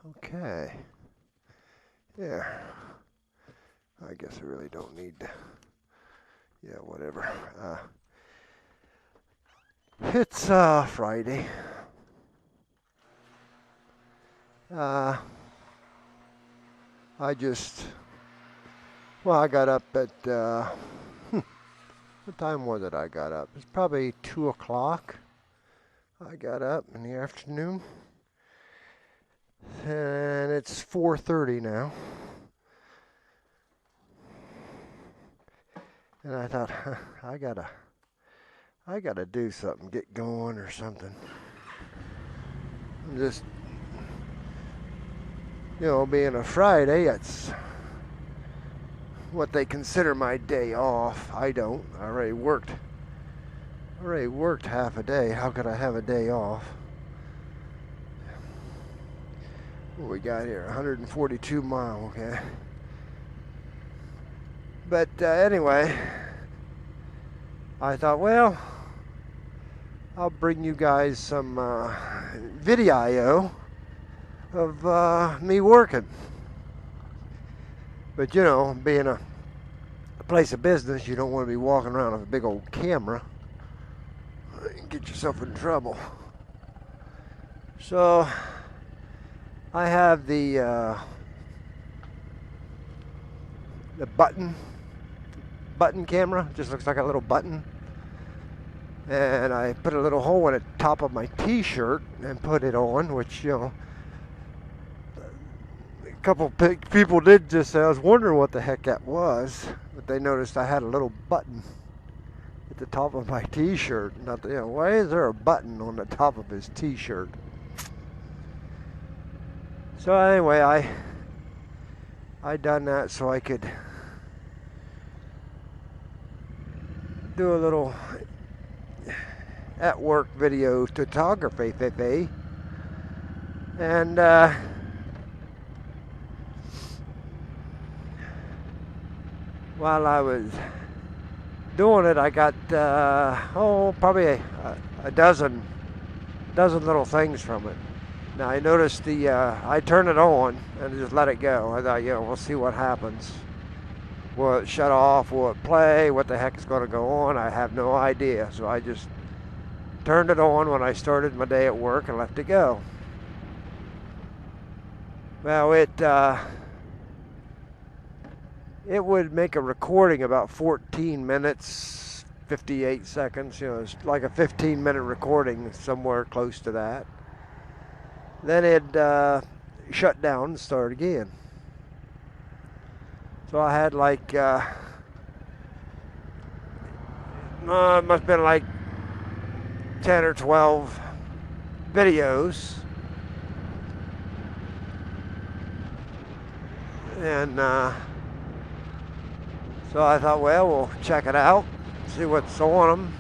Okay. Yeah. I guess I really don't need to. Yeah, whatever. It's Friday. I just, well, I got up at, what time was it I got up? It's probably 2 o'clock. I got up in the afternoon. And it's 4:30 now. And I thought, I gotta do something, get going or something. I'm just, being a Friday, it's what they consider my day off. I don't. I already worked half a day. How could I have a day off? What we got here? 142 mile, okay. But anyway, I thought, well, I'll bring you guys some video of me working. But being a place of business, you don't want to be walking around with a big old camera and get yourself in trouble. So I have the button camera. Just looks like a little button. And I put a little hole in the top of my t-shirt and put it on, which, a couple people did just say, I was wondering what the heck that was, but they noticed I had a little button at the top of my t-shirt. And I thought, why is there a button on the top of his t-shirt? So anyway, I done that so I could do a little at work video photography. And while I was doing it, I got probably a dozen little things from it. Now I noticed I turned it on and just let it go. I thought, we'll see what happens. Will it shut off? Will it play? What the heck is going to go on? I have no idea. So I just turned it on when I started my day at work and let it go. Well, it would make a recording about 14 minutes, 58 seconds. It's like a 15-minute recording, somewhere close to that. Then it shut down and started again. So I had like, it must have been like 10 or 12 videos. And so I thought, well, we'll check it out, see what's on them,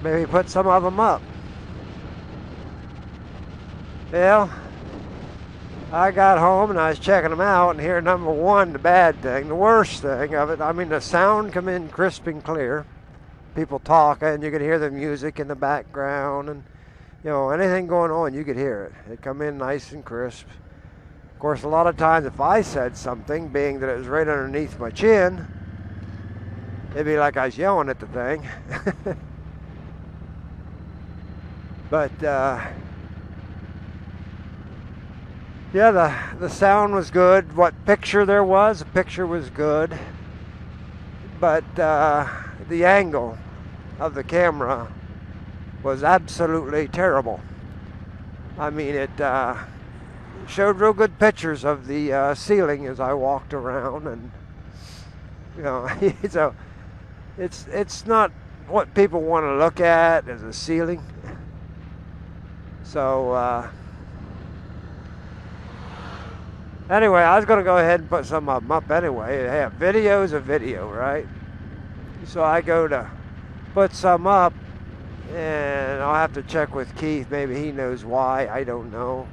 maybe put some of them up. Well, I got home and I was checking them out, and here, number one, the bad thing, the worst thing of it, I mean, the sound come in crisp and clear. People talking, you could hear the music in the background, and anything going on, you could hear it. It come in nice and crisp. Of course, a lot of times if I said something, being that it was right underneath my chin, it'd be like I was yelling at the thing. But yeah, the sound was good. What picture there was, the picture was good. But the angle of the camera was absolutely terrible. I mean, it showed real good pictures of the ceiling as I walked around, and so it's not what people want to look at as a ceiling. So anyway, I was going to go ahead and put some of them up anyway. Hey, a video's a video, right? So I go to put some up, and I'll have to check with Keith. Maybe he knows why. I don't know.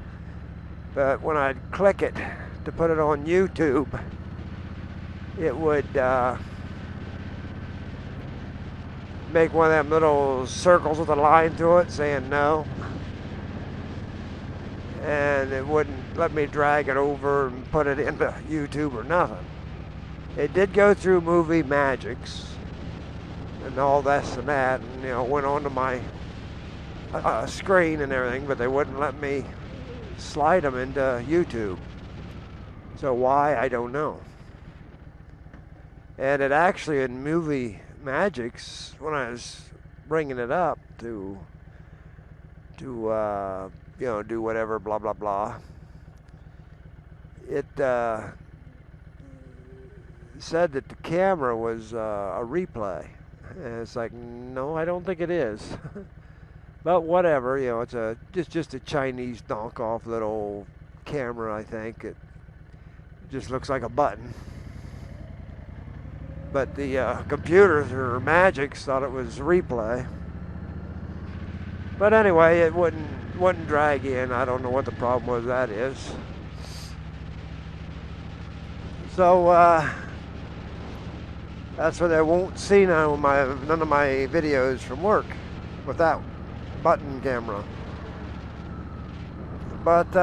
But when I'd click it to put it on YouTube, it would make one of them little circles with a line through it saying no. and it wouldn't let me drag it over and put it into YouTube or nothing. It did go through Movie Magics and all this and that, and went onto my screen and everything, but they wouldn't let me slide them into YouTube. So why, I don't know. And it actually, in Movie Magics, when I was bringing it up to do whatever, blah blah blah, it said that the camera was a replay, and it's like, no, I don't think it is. But whatever, it's just a Chinese knockoff little camera. I think it just looks like a button. But the computers or Magics thought it was replay. But anyway, it wouldn't drag in. I don't know what the problem with that is. So that's why they won't see none of my videos from work with that button camera. But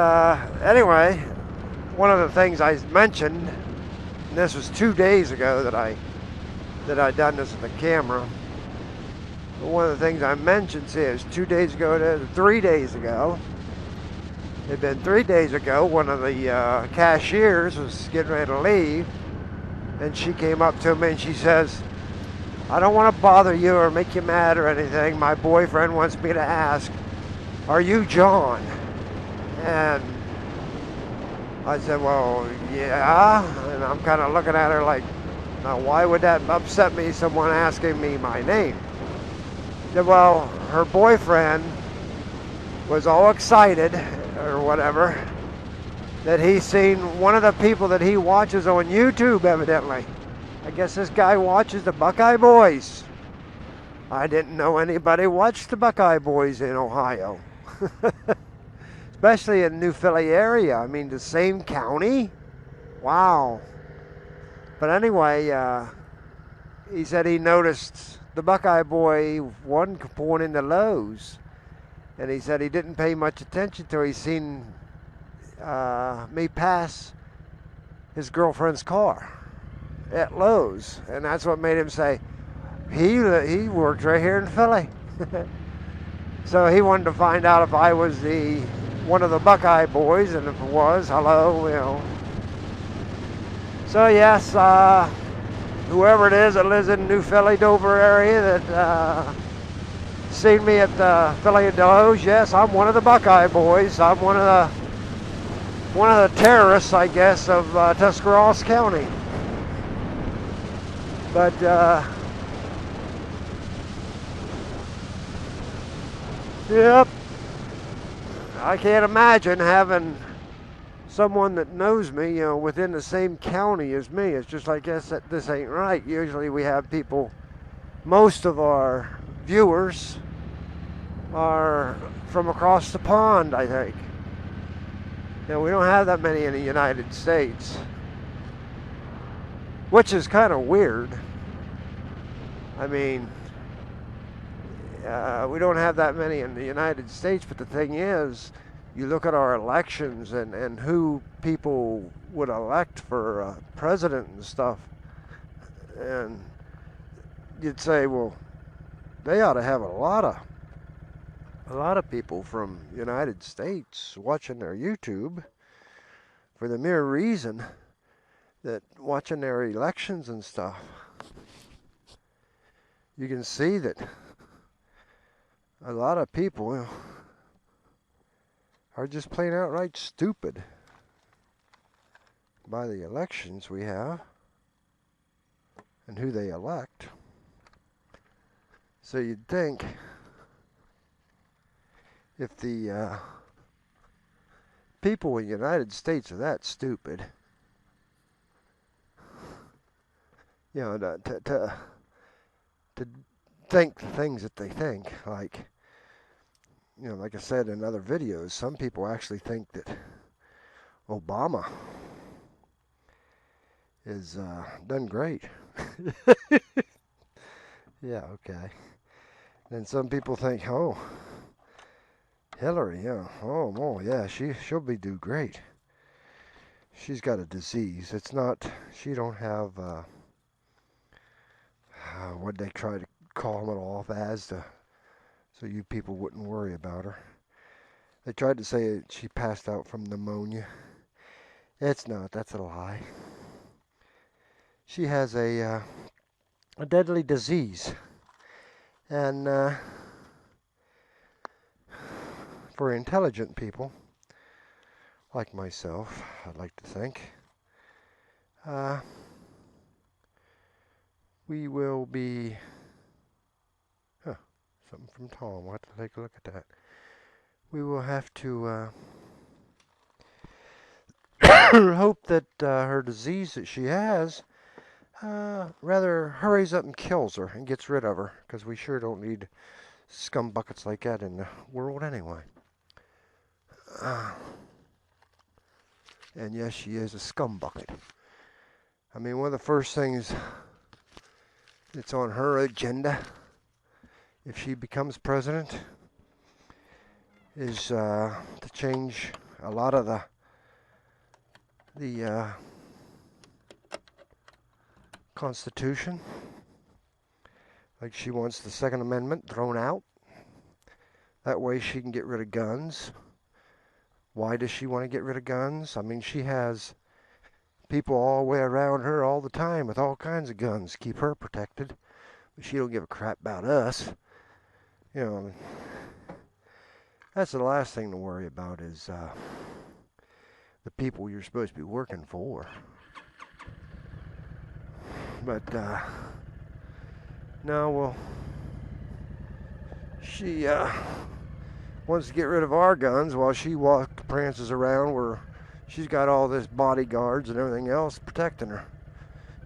anyway, one of the things I mentioned, and this was 2 days ago that I done this with the camera. But one of the things I mentioned is 2 days ago to 3 days ago. It'd been 3 days ago. One of the cashiers was getting ready to leave, and she came up to me and she says, "I don't want to bother you or make you mad or anything. My boyfriend wants me to ask, are you John?" And I said, "Well, yeah." And I'm kind of looking at her like, now why would that upset me, someone asking me my name? She said, well, her boyfriend was all excited or whatever that he's seen one of the people that he watches on YouTube, evidently. I guess this guy watches the Buckeye Boys. I didn't know anybody watched the Buckeye Boys in Ohio. Especially in New Philly area. I mean, the same county? Wow. But anyway, he said he noticed the Buckeye Boy one going into Lowe's. And he said he didn't pay much attention till he seen me pass his girlfriend's car at Lowe's. And that's what made him say, he works right here in Philly. So he wanted to find out if I was one of the Buckeye Boys, and if it was, hello, So yes, whoever it is that lives in New Philly, Dover area that seen me at the Philly and Deloge, yes, I'm one of the Buckeye Boys. I'm one of the terrorists, I guess, of Tuscarawas County. But yep, I can't imagine having someone that knows me, within the same county as me. It's just like, this ain't right. Usually we have people, most of our viewers are from across the pond, I think. We don't have that many in the United States, which is kind of weird. I mean, we don't have that many in the United States, but the thing is, you look at our elections and who people would elect for president and stuff, and you'd say, well, they ought to have a lot of people from United States watching their YouTube, for the mere reason that watching their elections and stuff, you can see that a lot of people are just plain outright stupid by the elections we have and who they elect. So you'd think if the people in the United States are that stupid, to think the things that they think, like, like I said in other videos, some people actually think that Obama is done great. Yeah, okay. Then some people think, oh, Hillary, yeah. Oh, yeah. She'll be do great. She's got a disease. It's not. She don't have what they try to call it off as to, so you people wouldn't worry about her. They tried to say she passed out from pneumonia. It's not. That's a lie. She has a deadly disease, and for intelligent people like myself, I'd like to think, we will be. Huh, something from Tom. We'll have to take a look at that. We will have to hope that her disease that she has rather hurries up and kills her and gets rid of her, because we sure don't need scum buckets like that in the world anyway. And yes, she is a scum bucket. I mean, one of the first things that's on her agenda, if she becomes president, is to change a lot of the Constitution. Like, she wants the Second Amendment thrown out. That way she can get rid of guns. Why does she want to get rid of guns? I mean, she has people all the way around her all the time with all kinds of guns, keep her protected. But she don't give a crap about us. You know, that's the last thing to worry about is the people you're supposed to be working for. But no, well, she wants to get rid of our guns while she prances around where she's got all this bodyguards and everything else protecting her.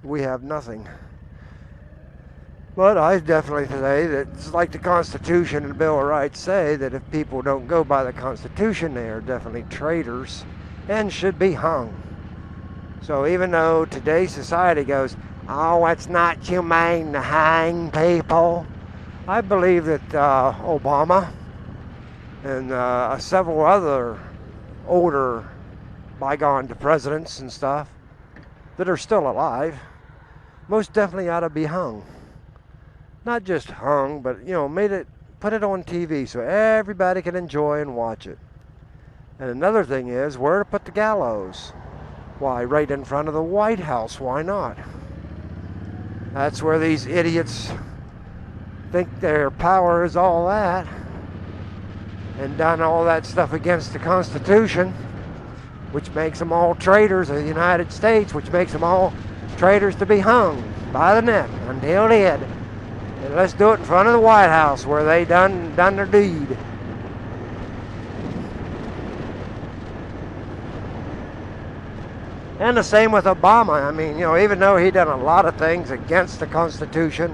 We have nothing. But I definitely say that it's like the Constitution and the Bill of Rights say, that if people don't go by the Constitution, they are definitely traitors and should be hung. So even though today's society goes, oh, it's not humane to hang people, I believe that Obama and several other older bygone presidents and stuff that are still alive most definitely ought to be hung. Not just hung, but, you know, put it on TV so everybody can enjoy and watch it. And another thing is where to put the gallows. Why, right in front of the White House. Why not? That's where these idiots think their power is all that, and done all that stuff against the Constitution, which makes them all traitors of the United States, which makes them all traitors to be hung by the neck until dead. And let's do it in front of the White House where they done their deed. And the same with Obama. I mean, you know, even though he done a lot of things against the Constitution,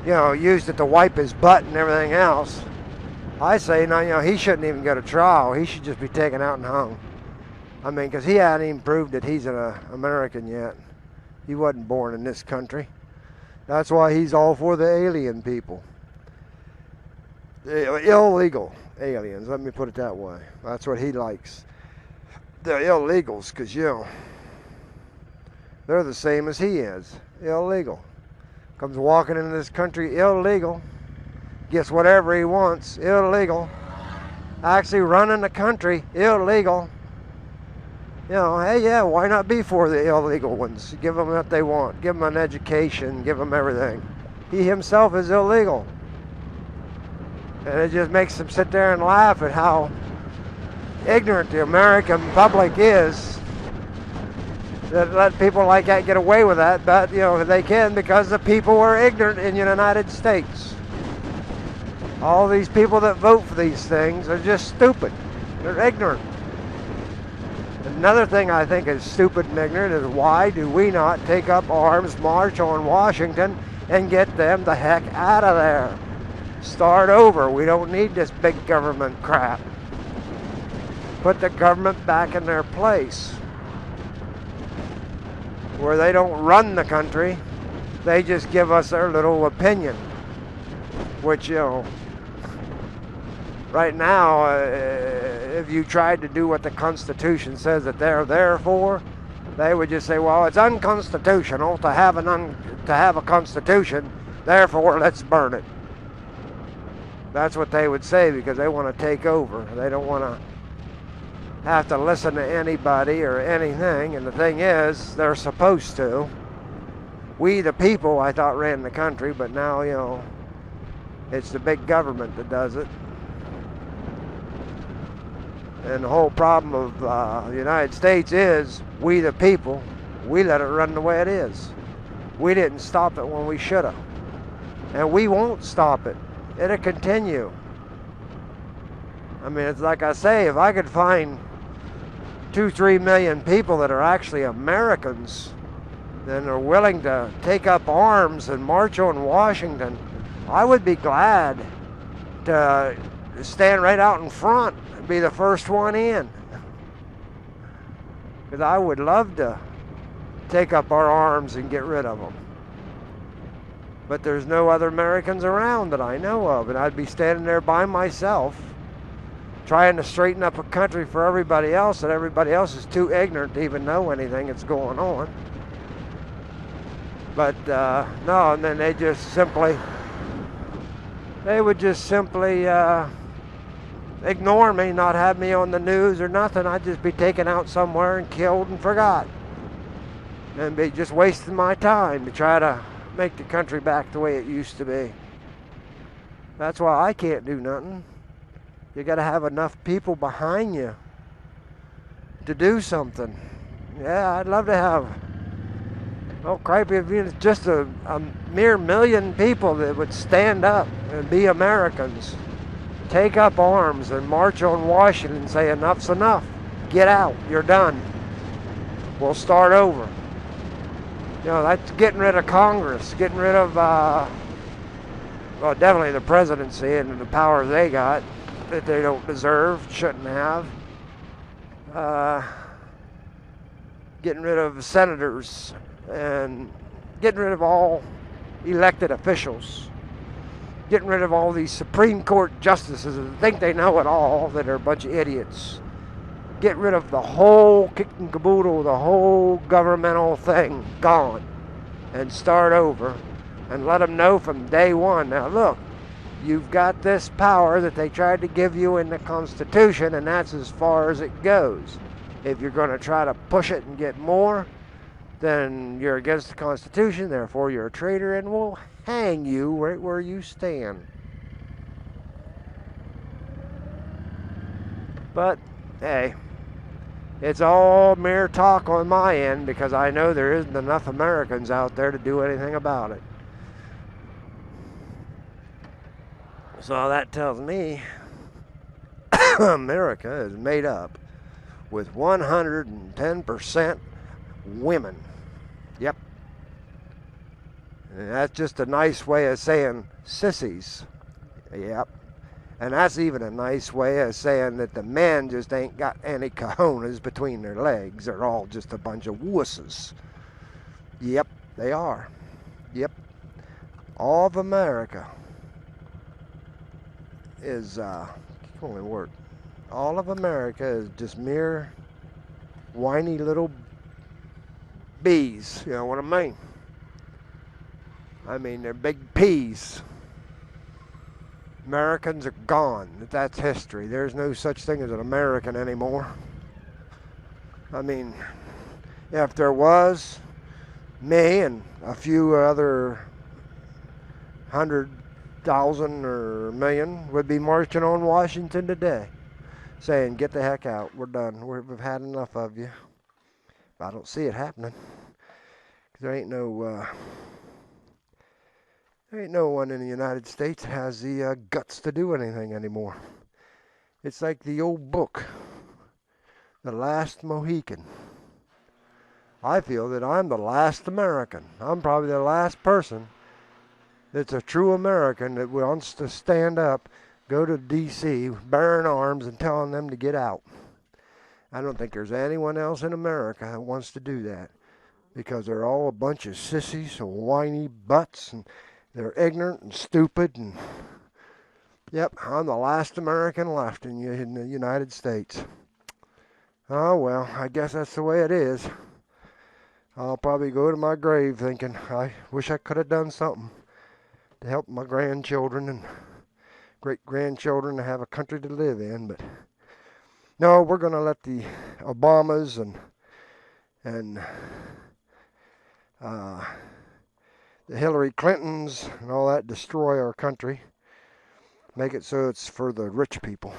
you know, used it to wipe his butt and everything else, I say, no, you know, he shouldn't even go to trial. He should just be taken out and hung. I mean, because he hadn't even proved that he's an American yet. He wasn't born in this country. That's why he's all for the alien people. The illegal aliens, let me put it that way. That's what he likes. The illegals, because, you know, they're the same as he is. Illegal. Comes walking into this country illegal. Gets whatever he wants. Illegal. Actually running the country illegal. You know, hey, yeah, why not be for the illegal ones? Give them what they want. Give them an education. Give them everything. He himself is illegal. And it just makes them sit there and laugh at how ignorant the American public is. That let people like that get away with that, but, you know, they can because the people are ignorant in the United States. All these people that vote for these things are just stupid. They're ignorant. Another thing I think is stupid and ignorant is why do we not take up arms, march on Washington, and get them the heck out of there? Start over. We don't need this big government crap. Put the government back in their place. Where they don't run the country, they just give us their little opinion. Which, you know, Right now, if you tried to do what the Constitution says that they're there for, they would just say, well, it's unconstitutional to have a constitution, therefore let's burn it. That's what they would say, because they want to take over. They don't want to have to listen to anybody or anything, and the thing is, they're supposed to. We, the people, I thought ran the country, but now, you know, it's the big government that does it. And the whole problem of the United States is, we the people, we let it run the way it is. We didn't stop it when we should have. And we won't stop it. It'll continue. I mean, it's like I say, if I could find 2-3 million people that are actually Americans, then are willing to take up arms and march on Washington, I would be glad to stand right out in front and be the first one in. Because I would love to take up our arms and get rid of them. But there's no other Americans around that I know of, and I'd be standing there by myself trying to straighten up a country for everybody else, and everybody else is too ignorant to even know anything that's going on. But no, and then they would just simply ignore me, not have me on the news or nothing. I'd just be taken out somewhere and killed and forgot, and be just wasting my time to try to make the country back the way it used to be. That's why I can't do nothing. You got to have enough people behind you to do something. Yeah, I'd love to have, oh cripey, if it's just a mere million people that would stand up and be Americans, take up arms and march on Washington and say enough's enough. Get out, you're done. We'll start over. You know, that's getting rid of Congress, getting rid of, well, definitely the presidency and the power they got that they don't deserve, shouldn't have. Getting rid of senators and getting rid of all elected officials. Getting rid of all these Supreme Court justices that think they know it all, that are a bunch of idiots. Get rid of the whole kit and caboodle, the whole governmental thing, gone. And start over. And let them know from day one. Now look, you've got this power that they tried to give you in the Constitution, and that's as far as it goes. If you're going to try to push it and get more, then you're against the Constitution, therefore you're a traitor, and we'll hang you right where you stand. But, hey, it's all mere talk on my end, because I know there isn't enough Americans out there to do anything about it. So that tells me America is made up with 110% women. Yep. And that's just a nice way of saying sissies. Yep. And that's even a nice way of saying that the men just ain't got any cojones between their legs. They're all just a bunch of wusses. Yep, they are. Yep. All of America is, only word. All of America is just mere whiny little bees. You know what I mean? I mean, they're big peas. Americans are gone. That's history. There's no such thing as an American anymore. I mean, if there was, me and a few other 100,000 or million would be marching on Washington today, saying, get the heck out. We're done. We've had enough of you. But I don't see it happening. There ain't no one in the United States has the guts to do anything anymore. It's like the old book, The Last Mohican. I feel that I'm the last American. I'm probably the last person that's a true American that wants to stand up, go to D.C., bearing arms and telling them to get out. I don't think there's anyone else in America that wants to do that, because they're all a bunch of sissies and whiny butts, and they're ignorant and stupid, and Yep, I'm the last American left in the United States. Oh well, I guess that's the way it is. I'll probably go to my grave thinking I wish I could have done something to help my grandchildren and great grandchildren to have a country to live in. But no, we're going to let the Obamas and uh, the Hillary Clintons and all that destroy our country. Make it so it's for the rich people.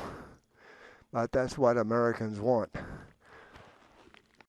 But that's what Americans want.